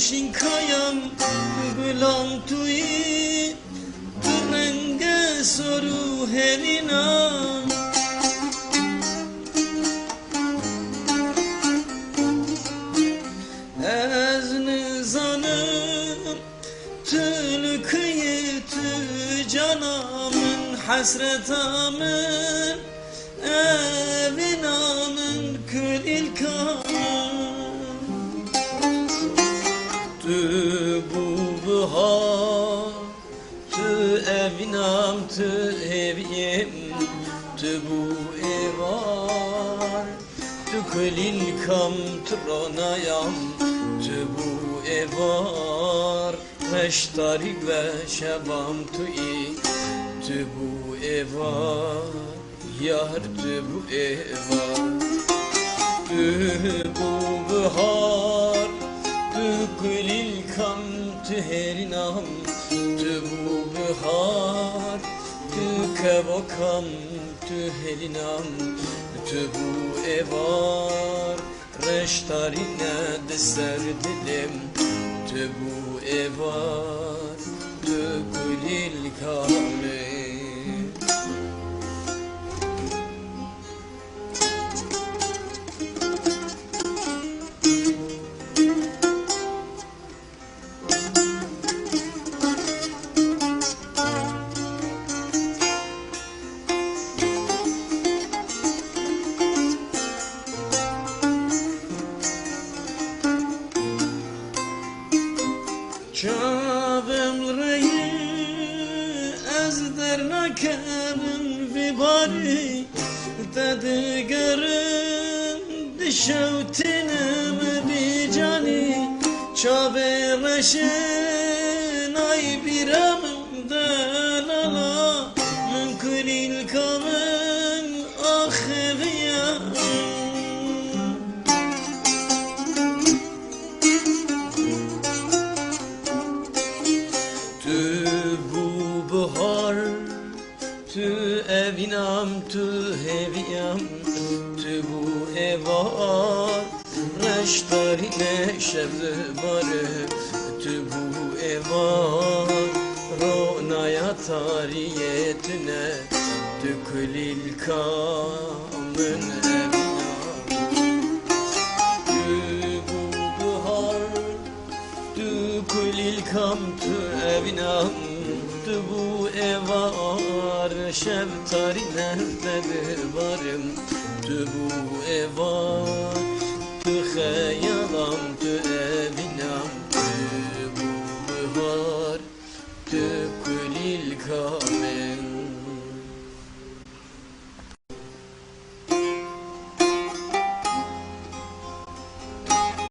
Şinkayam gulam tui tu renge soru helina ez nizanım tülkıyı tü canamın hasretamın evinamın kül ilkamın tu bu bahar tu evinam tu evim tu bu evar tu kül ilkam tronayam tu bu evar Reştari ve şebam tui tu bu evar Yar tu bu evar tu bu bahar tu kulil kam tu herinam tu bu bahar tu kevokam tu herinam tu bu evar reştarine de ser dilim tu bu evar tu kulil kamil Çavem reyi ez dernakemin vibari Tedigerim dişevtinem bicani Çave reşen ay biramım delala Mümkün ilkamın aheviyam Tu evinam tu heviyam tu bu evar reştarine şevde barı tu bu evar ronaya tariyetine tu kulil kamın evinam tu bu bahar tu kulil kam tu evinam tu bu evar şev tarinedir varım tu bu evar tu hayalam tu